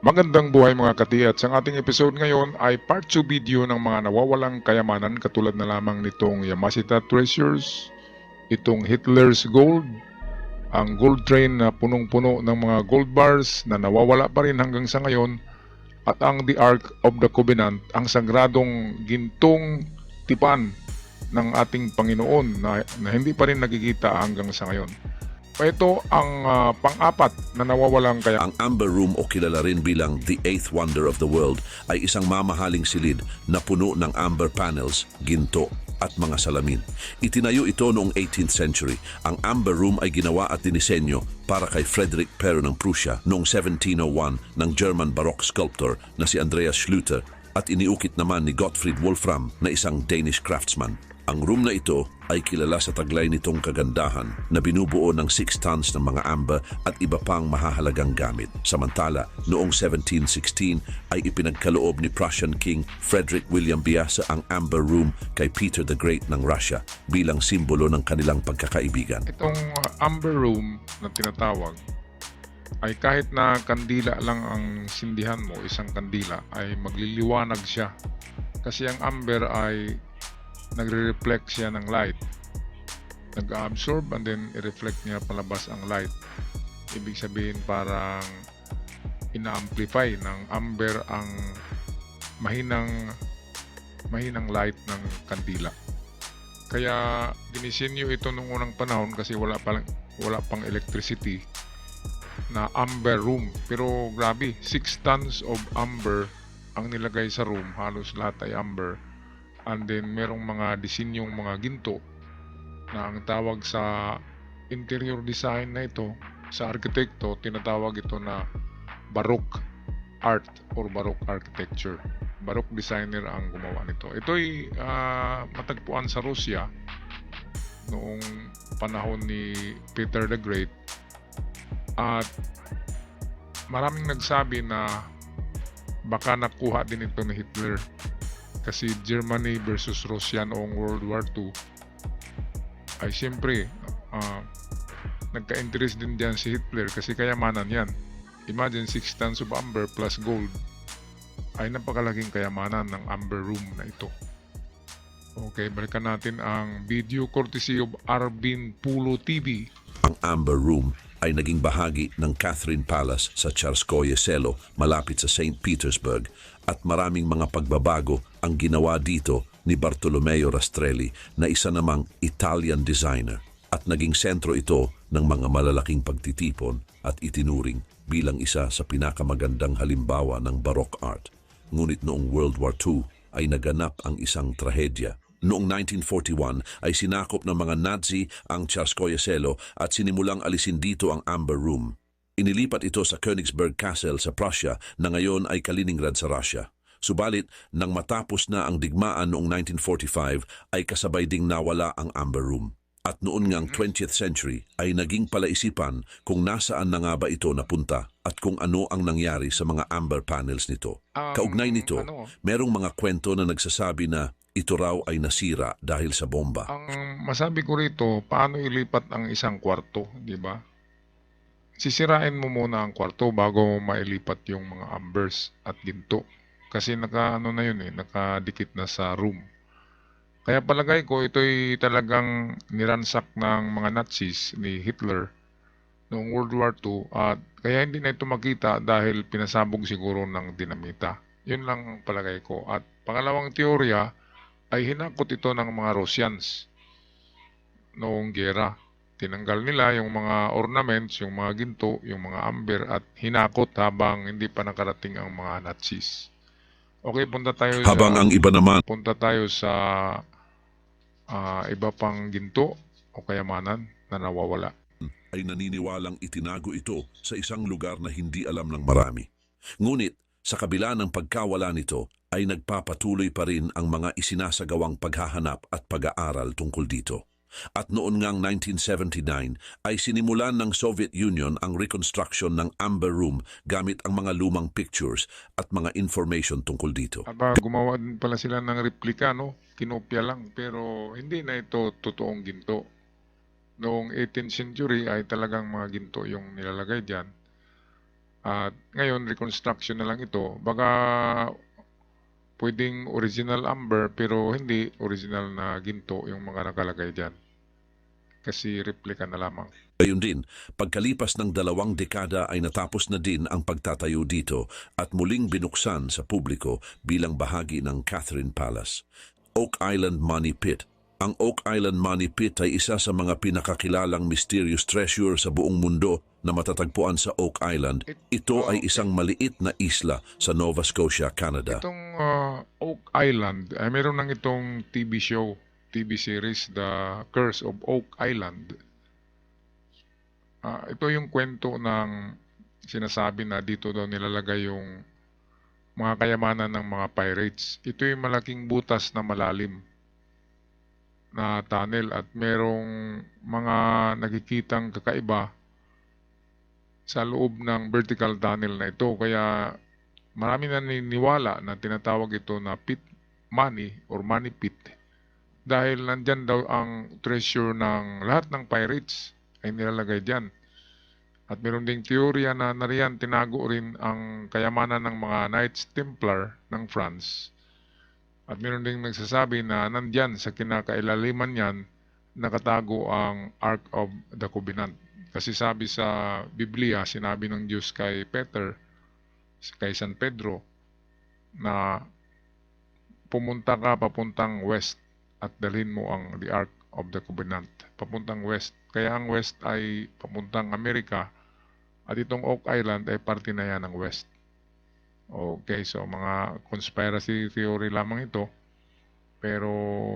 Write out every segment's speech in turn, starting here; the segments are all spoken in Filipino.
Magandang buhay mga katiyats. Ang ating episode ngayon ay part 2 video ng mga nawawalang kayamanan katulad na lamang nitong Yamashita Treasures, itong Hitler's Gold, ang gold train na punong-puno ng mga gold bars na nawawala pa rin hanggang sa ngayon, at ang The Ark of the Covenant, ang sagradong gintong tipan ng ating Panginoon na hindi pa rin nakikita hanggang sa ngayon. Ito ang pang-apat na nawawalang kayamanan. Ang Amber Room o kilala rin bilang The Eighth Wonder of the World ay isang mamahaling silid na puno ng amber panels, ginto at mga salamin. Itinayo ito noong 18th century. Ang Amber Room ay ginawa at dinisenyo para kay Frederick Pero ng Prussia noong 1701 ng German Baroque sculptor na si Andreas Schlüter at iniukit naman ni Gottfried Wolfram na isang Danish craftsman. Ang room na ito ay kilala sa taglay nitong kagandahan na binubuo ng 6 tons ng mga amber at iba pang mahahalagang gamit. Samantala, noong 1716 ay ipinagkaloob ni Prussian King Frederick William Biasa ang Amber Room kay Peter the Great ng Russia bilang simbolo ng kanilang pagkakaibigan. Itong Amber Room na tinatawag ay kahit na kandila lang ang sindihan mo, isang kandila, ay magliliwanag siya. Kasi ang amber ay nagre-reflect siya ng light. Nag-absorb and then i-reflect niya palabas ang light. Ibig sabihin parang ina-amplify ng amber ang mahinang light ng kandila. Kaya dinisenyo ito nung unang panahon kasi wala pang electricity na amber room. Pero grabe, 6 tons of amber ang nilagay sa room, halos lahat ay amber. And then merong mga disenyong mga ginto na ang tawag sa interior design na ito, sa arkitekto, tinatawag ito na Baroque art or Baroque architecture. Baroque designer ang gumawa nito. Ito ay matagpuan sa Russia noong panahon ni Peter the Great, at maraming nagsabi na baka nakuha din ito ni Hitler. Kasi Germany versus Russia noong World War II ay siyempre nagka-interest din dyan si Hitler kasi kayamanan yan. Imagine 6 tons of amber plus gold ay napakalaking kayamanan ng Amber Room na ito. Okay, balikan natin ang video courtesy of Arvin Pulo TV. Ang Amber Room ay naging bahagi ng Catherine Palace sa Tsarskoye Selo malapit sa St. Petersburg, at maraming mga pagbabago ang ginawa dito ni Bartolomeo Rastrelli na isa namang Italian designer, at naging sentro ito ng mga malalaking pagtitipon at itinuring bilang isa sa pinakamagandang halimbawa ng Baroque art. Ngunit noong World War II ay naganap ang isang trahedya. Noong 1941 ay sinakop ng mga Nazi ang Tsarskoye Selo at sinimulang alisin dito ang Amber Room. Inilipat ito sa Königsberg Castle sa Prussia na ngayon ay Kaliningrad sa Russia. Subalit, nang matapos na ang digmaan noong 1945 ay kasabay ding nawala ang Amber Room. At noon ngang 20th century ay naging palaisipan kung nasaan na nga ba ito napunta at kung ano ang nangyari sa mga amber panels nito. Kaugnay nito, merong mga kwento na nagsasabi na ito raw ay nasira dahil sa bomba. Ang masabi ko rito, paano ilipat ang isang kwarto, di ba? Sisirain mo muna ang kwarto bago mailipat yung mga ambers at ginto. Kasi nakadikit na sa room. Kaya palagay ko ito'y talagang niransak ng mga Nazis ni Hitler noong World War II, at kaya hindi na ito makita dahil pinasabog siguro ng dinamita. Yun lang ang palagay ko. At pangalawang teorya ay hinakot ito ng mga Russians noong giyera. Tinanggal nila yung mga ornaments, yung mga ginto, yung mga amber, at hinakot habang hindi pa nakarating ang mga Nazis. Okay, punta tayo sa iba pang ginto o kayamanan na nawawala. Ay naniniwalang itinago ito sa isang lugar na hindi alam ng marami. Ngunit sa kabila ng pagkawala nito ay nagpapatuloy pa rin ang mga isinasagawang paghahanap at pag-aaral tungkol dito. At noon ngang 1979 ay sinimulan ng Soviet Union ang reconstruction ng Amber Room gamit ang mga lumang pictures at mga information tungkol dito. Gumawa din pala sila ng replika, no? Kinopya lang, pero hindi na ito totoong ginto. Noong 18th century ay talagang mga ginto yung nilalagay dyan. At ngayon, reconstruction na lang ito. Baka pwedeng original amber pero hindi original na ginto yung mga nakalagay dyan. Kasi replica na lamang. Gayun din, pagkalipas ng 2 dekada ay natapos na din ang pagtatayo dito at muling binuksan sa publiko bilang bahagi ng Catherine Palace. Oak Island Money Pit. Ang Oak Island Money Pit ay isa sa mga pinakakilalang mysterious treasure sa buong mundo na matatagpuan sa Oak Island. Ito ay isang maliit na isla sa Nova Scotia, Canada. Itong Oak Island, ay meron ng itong TV show, TV series, The Curse of Oak Island. Ito yung kwento ng sinasabi na dito daw nilalagay yung mga kayamanan ng mga pirates. Ito yung malaking butas na malalim na tunnel at merong mga nakikitang kakaiba sa loob ng vertical tunnel na ito. Kaya marami naniniwala na tinatawag ito na pit money or money pit dahil nandyan daw ang treasure ng lahat ng pirates ay nilalagay dyan. At meron ding teorya na nariyan tinago rin ang kayamanan ng mga Knights Templar ng France. At meron ding nagsasabi na nandyan sa kinakailaliman niyan nakatago ang Ark of the Covenant. Kasi sabi sa Biblia, sinabi ng Diyos kay Peter, kay San Pedro, na pumunta ka papuntang west at dalhin mo ang the Ark of the Covenant. Papuntang west. Kaya ang west ay papuntang Amerika at itong Oak Island ay parte na yan ng west. Okay, so mga conspiracy theory lamang ito, pero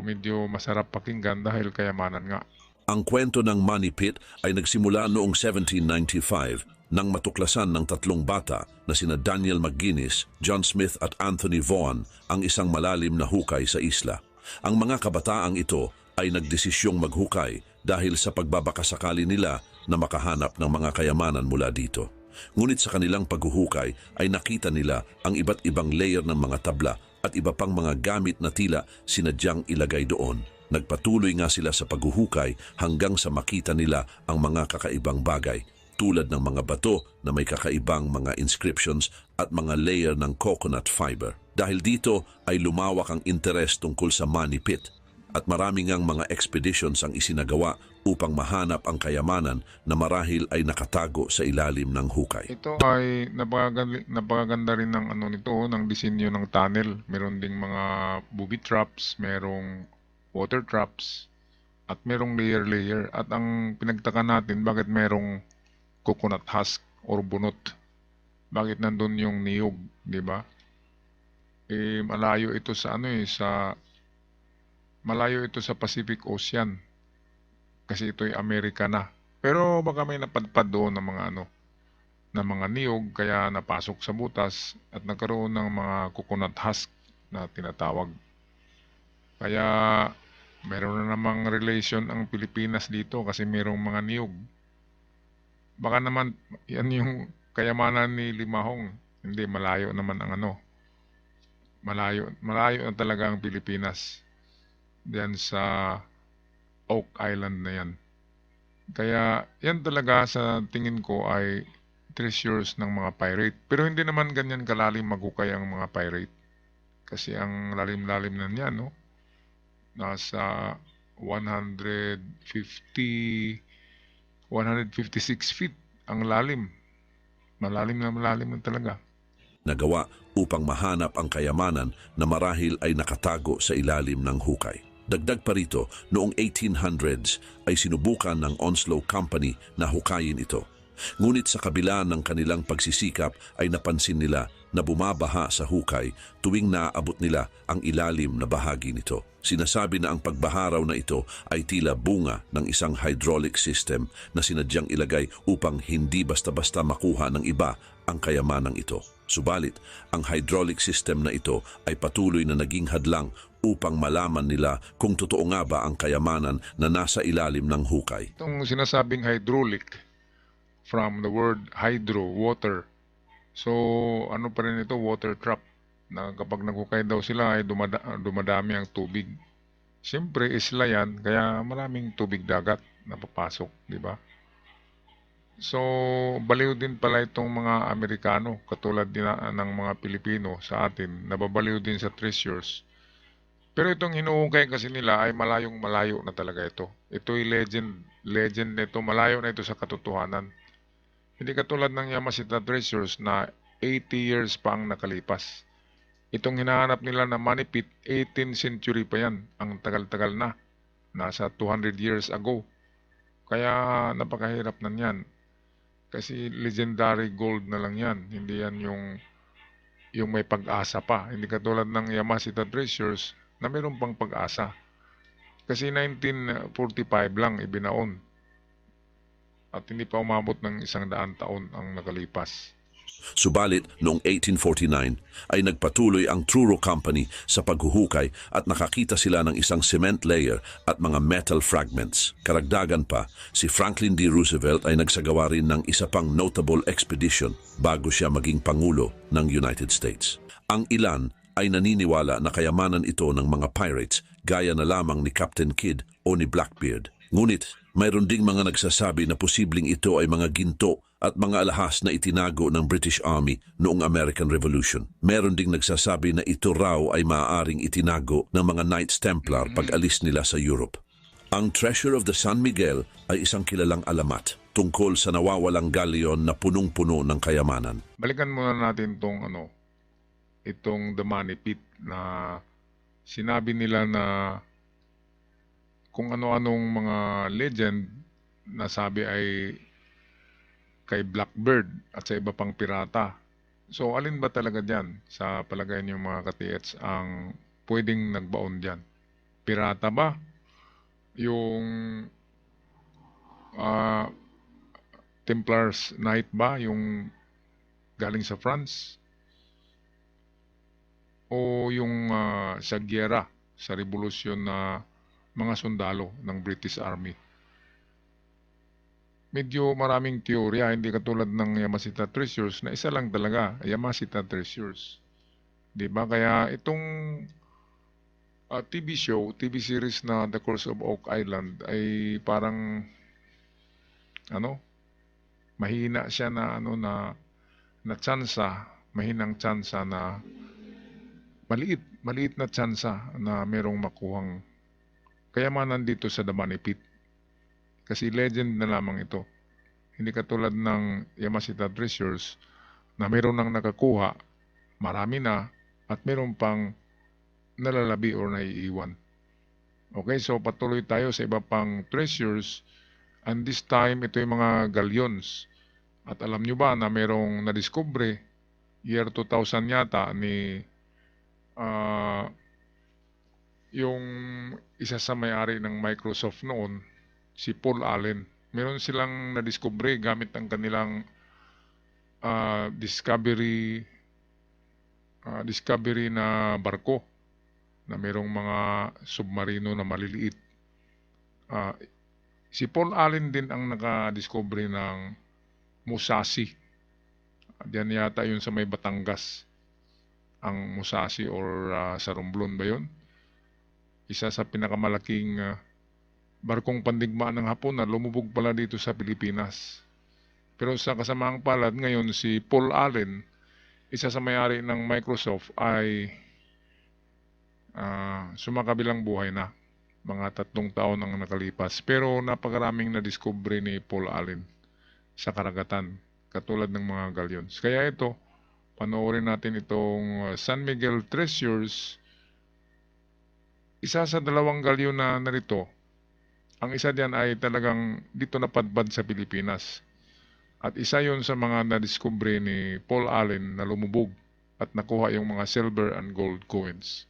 medyo masarap pakinggan dahil kayamanan nga. Ang kwento ng Money Pit ay nagsimula noong 1795 nang matuklasan ng 3 bata na sina Daniel McGuinness, John Smith at Anthony Vaughan ang isang malalim na hukay sa isla. Ang mga kabataang ito ay nagdesisyong maghukay dahil sa pagbabakasakali nila na makahanap ng mga kayamanan mula dito. Ngunit sa kanilang paghuhukay ay nakita nila ang iba't ibang layer ng mga tabla at iba pang mga gamit na tila sinadyang ilagay doon. Nagpatuloy nga sila sa paghuhukay hanggang sa makita nila ang mga kakaibang bagay tulad ng mga bato na may kakaibang mga inscriptions at mga layer ng coconut fiber. Dahil dito ay lumawak ang interes tungkol sa Money Pit at marami ngang mga expeditions ang isinagawa upang mahanap ang kayamanan na marahil ay nakatago sa ilalim ng hukay. Ito ay napakaganda rin ng nito, ng disenyo ng tunnel. Meron ding mga booby traps, merong water traps, at merong layer. At ang pinagtaka natin, bakit merong coconut husk or bunot? Bakit nandun yung niyog, di ba? Malayo ito sa malayo ito sa Pacific Ocean. Kasi ito'y Amerika na. Pero baka may napadpad doon ng mga niyog kaya napasok sa butas at nagkaroon ng mga coconut husk na tinatawag. Kaya meron na namang relation ang Pilipinas dito kasi merong mga niyog. Baka naman yan yung kayamanan ni Limahong. Hindi, malayo naman ang Malayo na talaga ang Pilipinas. Diyan sa Oak Island na yan. Kaya yan talaga sa tingin ko ay treasures ng mga pirate. Pero hindi naman ganyan kalalim maghukay ang mga pirate. Kasi ang lalim-lalim na niya, no? Nasa 156 feet ang lalim. Malalim na talaga. Nagawa upang mahanap ang kayamanan na marahil ay nakatago sa ilalim ng hukay. Dagdag pa rito, noong 1800s ay sinubukan ng Onslow Company na hukayin ito. Ngunit sa kabila ng kanilang pagsisikap ay napansin nila na bumabaha sa hukay tuwing naaabot nila ang ilalim na bahagi nito. Sinasabi na ang pagbaharaw na ito ay tila bunga ng isang hydraulic system na sinadyang ilagay upang hindi basta-basta makuha ng iba ang kayamanang ito. Subalit, ang hydraulic system na ito ay patuloy na naging hadlang upang malaman nila kung totoo nga ba ang kayamanan na nasa ilalim ng hukay. Itong sinasabing hydraulic, from the word hydro, water. So, ano pa rin ito? Water trap. Na kapag naghukay daw sila ay dumadami ang tubig. Siyempre, isla yan, kaya maraming tubig dagat na papasok, di ba? So, baliw din pala itong mga Amerikano, katulad din ng mga Pilipino sa atin, nababaliw din sa treasures. Pero itong hinuhukay kasi nila ay malayong malayo na talaga ito. Ito'y legend na ito, malayo na ito sa katotohanan. Hindi katulad ng Yamashita Treasures na 80 years pa ang nakalipas. Itong hinahanap nila na money pit, 18th century pa yan. Ang tagal-tagal na. Nasa 200 years ago. Kaya napakahirap na yan. Kasi legendary gold na lang yan. Hindi yan yung may pag-asa pa. Hindi katulad ng Yamashita Treasures na mayroon pang pag-asa. Kasi 1945 lang ibinaon. At hindi pa umabot ng 100 taon ang nakalipas. Subalit, noong 1849 ay nagpatuloy ang Truro Company sa paghuhukay at nakakita sila ng isang cement layer at mga metal fragments. Karagdagan pa, si Franklin D. Roosevelt ay nagsagawa rin ng isa pang notable expedition bago siya maging Pangulo ng United States. Ang ilan ay naniniwala na kayamanan ito ng mga pirates gaya na lamang ni Captain Kidd o ni Blackbeard. Ngunit, mayroon ding mga nagsasabi na posibleng ito ay mga ginto at mga alahas na itinago ng British Army noong American Revolution. Meron ding nagsasabi na ito raw ay maaaring itinago ng mga Knights Templar pag alis nila sa Europe. Ang Treasure of the San Miguel ay isang kilalang alamat tungkol sa nawawalang galleon na punong-puno ng kayamanan. Balikan muna natin itong The Money Pit na sinabi nila na kung ano-anong mga legend na sabi ay kay Blackbeard at sa iba pang pirata. So, alin ba talaga dyan sa palagay niyo mga ka-TH ang pwedeng nagbaon dyan? Pirata ba? Yung Templars Knight ba? Yung galing sa France? O yung sa giyera, sa revolusyon na mga sundalo ng British Army? Medyo maraming teorya, hindi katulad ng Yamashita Treasures na isa lang talaga, Yamashita Treasures. 'Di ba? Kaya itong TV show, TV series na The Curse of Oak Island ay parang mahina siya na na tsansa, mahinang tsansa na maliit na tsansa na merong makuhang kayamanan dito sa The Money Pit. Kasi legend na lamang ito. Hindi katulad ng Yamashita Treasures na meron nang nakakuha, marami na, at meron pang nalalabi o naiiwan. Okay, so patuloy tayo sa iba pang treasures. And this time, ito yung mga galleons. At alam nyo ba na merong nadiskubre, year 2000 yata, ni yung isa sa may-ari ng Microsoft noon, si Paul Allen. Meron silang nadiskubre gamit ang kanilang discovery na barko na merong mga submarino na maliliit. Si Paul Allen din ang nakadiskubre ng Musashi. Diyan yata yun sa may Batangas. Ang Musashi or sa Romblon ba yun? Isa sa pinakamalaking barkong pandigmaan ng Hapon na lumubog pala dito sa Pilipinas. Pero sa kasamaang palad ngayon, si Paul Allen, isa sa may-ari ng Microsoft, ay sumakabilang buhay na. Mga 3 taon ang nakalipas. Pero napakaraming na-discovery ni Paul Allen sa karagatan, katulad ng mga galleons. Kaya ito, panoorin natin itong San Miguel Treasures. Isa sa 2 galleon na narito. Ang isa diyan ay talagang dito napadpad sa Pilipinas. At isa yon sa mga na-discovery ni Paul Allen na lumubog at nakuha yung mga silver and gold coins.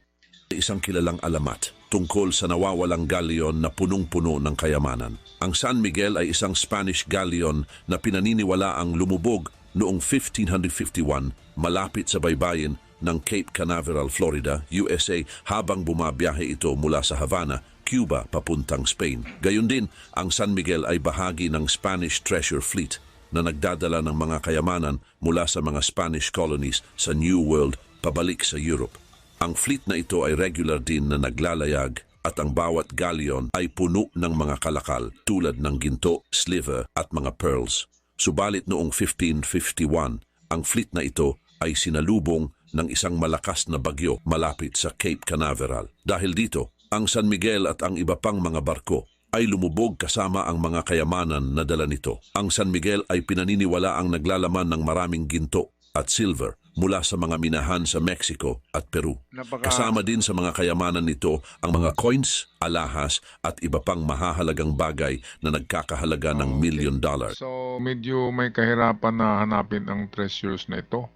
Isang kilalang alamat tungkol sa nawawalang galleon na punong-puno ng kayamanan. Ang San Miguel ay isang Spanish galleon na pinaniniwala ang lumubog noong 1551 malapit sa baybayin ng Cape Canaveral, Florida, USA habang bumabiyahe ito mula sa Havana, Cuba papuntang Spain. Gayon din, ang San Miguel ay bahagi ng Spanish Treasure Fleet na nagdadala ng mga kayamanan mula sa mga Spanish colonies sa New World pabalik sa Europe. Ang fleet na ito ay regular din na naglalayag at ang bawat galleon ay puno ng mga kalakal tulad ng ginto, sliver at mga pearls. Subalit noong 1551, ang fleet na ito ay sinalubong ng isang malakas na bagyo malapit sa Cape Canaveral. Dahil dito, ang San Miguel at ang iba pang mga barko ay lumubog kasama ang mga kayamanan na dala nito. Ang San Miguel ay pinaniniwala ang naglalaman ng maraming ginto at silver mula sa mga minahan sa Mexico at Peru. Kasama din sa mga kayamanan nito ang mga coins, alahas at iba pang mahahalagang bagay na nagkakahalaga ng $1 million. So, medyo may kahirapan na hanapin ang treasures na ito.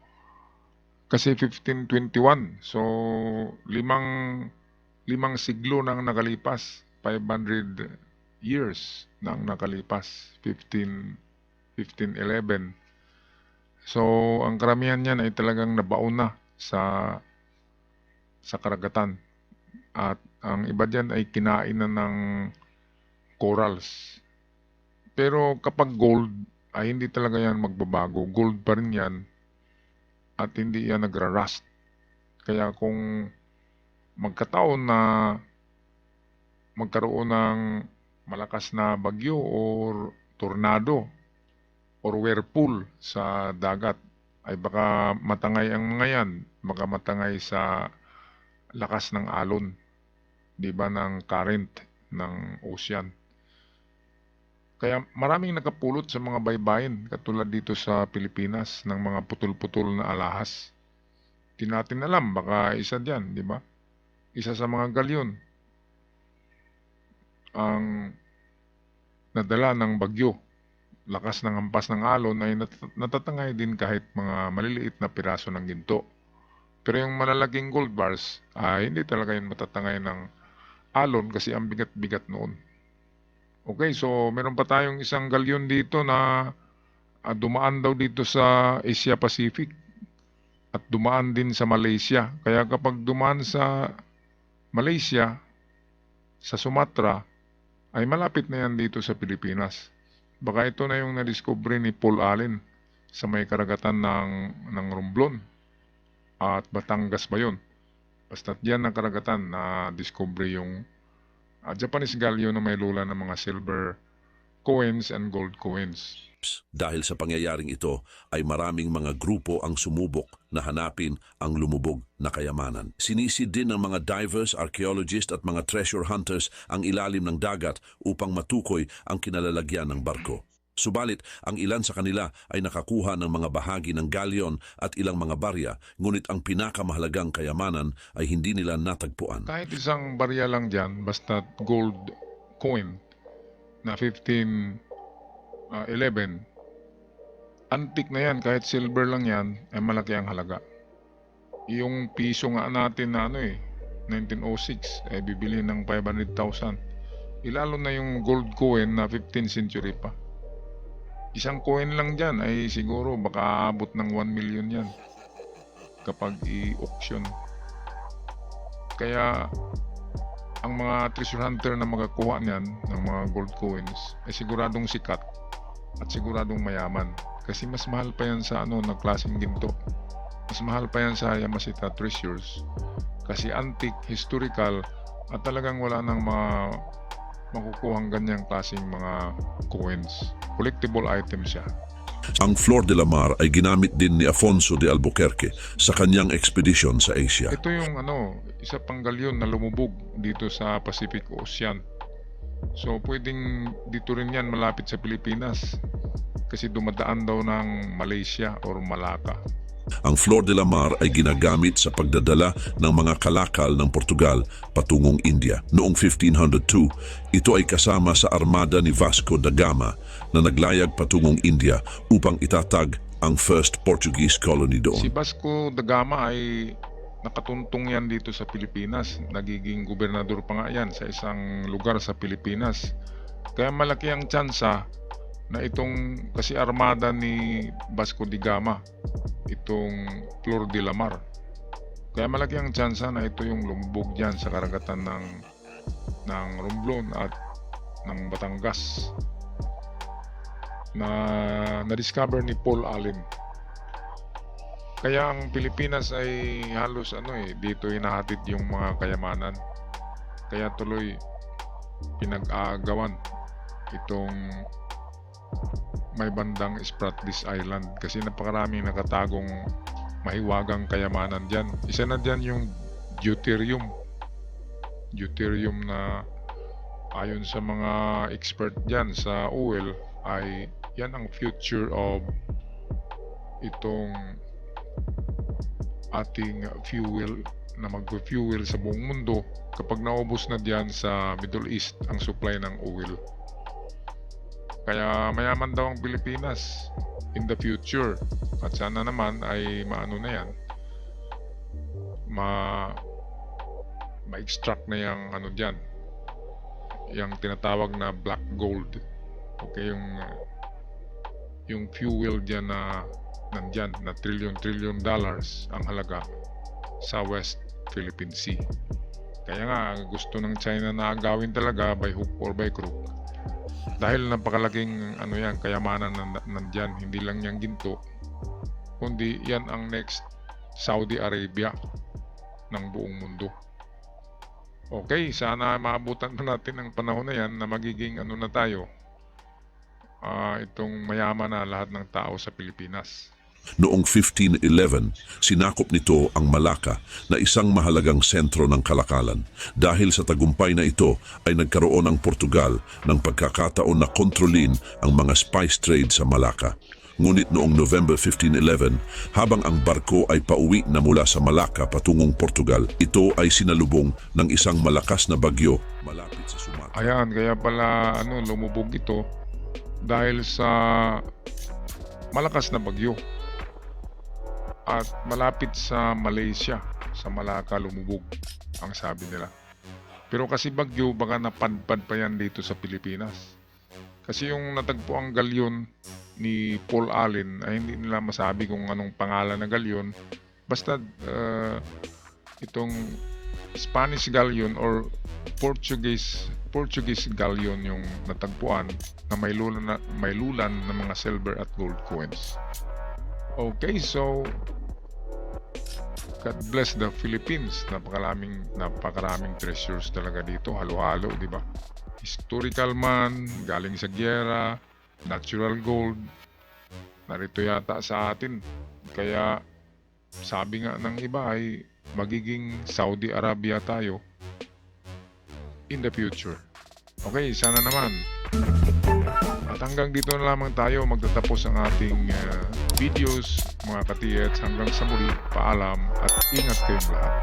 Kasi 1521. So, limang siglo nang nakalipas. 500 years nang nakalipas. 1511. So, ang karamihan niyan ay talagang nabaon na sa karagatan. At ang iba diyan ay kinain na ng corals. Pero kapag gold, ay hindi talaga yan magbabago. Gold pa rin yan at hindi yan nagra-rust. Kaya kung magkataon na magkaroon ng malakas na bagyo or tornado or whirlpool sa dagat, ay baka matangay ang mga yan. Baka matangay sa lakas ng alon, di ba, ng current ng ocean. Kaya maraming nakapulot sa mga baybayin, katulad dito sa Pilipinas, ng mga putol-putol na alahas. Di natin alam, baka isa dyan, di ba? Isa sa mga galyon ang nadala ng bagyo. Lakas ng hampas ng alon ay natatangay din kahit mga maliliit na piraso ng ginto. Pero yung malalaking gold bars, ay hindi talaga yun matatangay ng alon kasi ang bigat-bigat noon. Okay, so meron pa tayong isang galyon dito na dumaan daw dito sa Asia Pacific at dumaan din sa Malaysia. Kaya kapag dumaan sa Malaysia, sa Sumatra, ay malapit na yan dito sa Pilipinas. Baka ito na yung nadiscovery ni Paul Allen sa may karagatan ng Romblon at Batangas ba yun? Basta't diyan ng karagatan na discovery yung Japanese galleon na may lula ng mga silver coins and gold coins. Dahil sa pangyayaring ito ay maraming mga grupo ang sumubok na hanapin ang lumubog na kayamanan. Sinisid din ng mga divers, archaeologists at mga treasure hunters ang ilalim ng dagat upang matukoy ang kinalalagyan ng barko. Subalit, ang ilan sa kanila ay nakakuha ng mga bahagi ng galleon at ilang mga barya, ngunit ang pinakamahalagang kayamanan ay hindi nila natagpuan. Kahit isang barya lang dyan, basta gold coin na 1511, antique na yan, kahit silver lang yan, ay malaki ang halaga. Yung piso nga natin na 1906, ay bibili ng 500,000. Ilalo na yung gold coin na 15th century pa. Isang coin lang dyan ay siguro baka aabot ng 1 million yan kapag i-auction. Kaya ang mga treasure hunter na magakuha niyan ng mga gold coins ay siguradong sikat at siguradong mayaman. Kasi mas mahal pa yan sa na klaseng ginto. Mas mahal pa yan sa Yamashita Treasures. Kasi antique, historical, at talagang wala nang makukuhang ganyang klaseng mga coins. Collectible item siya. Ang Flor de la Mar ay ginamit din ni Afonso de Albuquerque sa kanyang ekspedisyon sa Asia. Ito yung isa pang galyon na lumubog dito sa Pacific Ocean. So pwedeng dito rin yan malapit sa Pilipinas kasi dumadaan daw ng Malaysia or Malacca. Ang Flor de la Mar ay ginagamit sa pagdadala ng mga kalakal ng Portugal patungong India. Noong 1502, ito ay kasama sa armada ni Vasco da Gama na naglayag patungong India upang itatag ang first Portuguese colony doon. Si Vasco da Gama ay nakatuntong yan dito sa Pilipinas. Nagiging gobernador pa nga yan sa isang lugar sa Pilipinas. Kaya malaki ang tsansa na itong, kasi armada ni Vasco da Gama, itong Flor de la Mar. Kaya malaki ang tsansa na ito yung lumubog dyan sa karagatan ng Romblon at ng Batangas na na-discover ni Paul Allen. Kaya ang Pilipinas ay halos dito hinahatid yung mga kayamanan. Kaya tuloy pinag-aagawan itong may bandang Spratly Island kasi napakaraming nakatagong mahiwagang kayamanan dyan. Isa na dyan yung deuterium. Deuterium na ayon sa mga expert dyan sa oil ay yan ang future of itong ating fuel na mag-fuel sa buong mundo kapag naubos na diyan sa Middle East ang supply ng oil. Kaya mayaman daw ang Pilipinas in the future at sana naman ay maano na yan, ma-extract na yung ano diyan, yung tinatawag na black gold. Okay, yung fuel diyan na nandyan na trillion dollars ang halaga sa West Philippine Sea. Kaya nga gusto ng China na agawin talaga by hook or by crook dahil napakalaking ano yan, kayamanan nandyan. Hindi lang yan ginto, kundi yan ang next Saudi Arabia ng buong mundo. Okay, sana maabutan pa natin ang panahon na yan na magiging ano na tayo, itong mayaman na lahat ng tao sa Pilipinas. Noong 1511, sinakop nito ang Malacca na isang mahalagang sentro ng kalakalan. Dahil sa tagumpay na ito ay nagkaroon ang Portugal ng pagkakataon na kontrolin ang mga spice trade sa Malacca. Ngunit noong November 1511, habang ang barko ay pauwi na mula sa Malacca patungong Portugal, ito ay sinalubong ng isang malakas na bagyo malapit sa Sumatra. Ayan, kaya pala lumubog ito dahil sa malakas na bagyo. At malapit sa Malaysia, sa Malacca lumubog, ang sabi nila. Pero kasi bagyo, baka napadpad pa yan dito sa Pilipinas. Kasi yung natagpo ang galyon ni Paul Allen ay hindi nila masabi kung anong pangalan na galyon. Basta itong Spanish galleon or Portuguese galleon yung natagpuan na may lulan ng mga silver at gold coins. Okay, so God bless the Philippines. Napakaraming treasures talaga dito, halo-halo, di ba? Historical man, galing sa giyera, natural gold, narito yata sa atin. Kaya sabi nga ng iba ay magiging Saudi Arabia tayo in the future. Okay, sana naman. At hanggang dito na lamang tayo magtatapos ang ating videos, mga katiyets. Hanggang sa muli, paalam at ingat kayong lahat.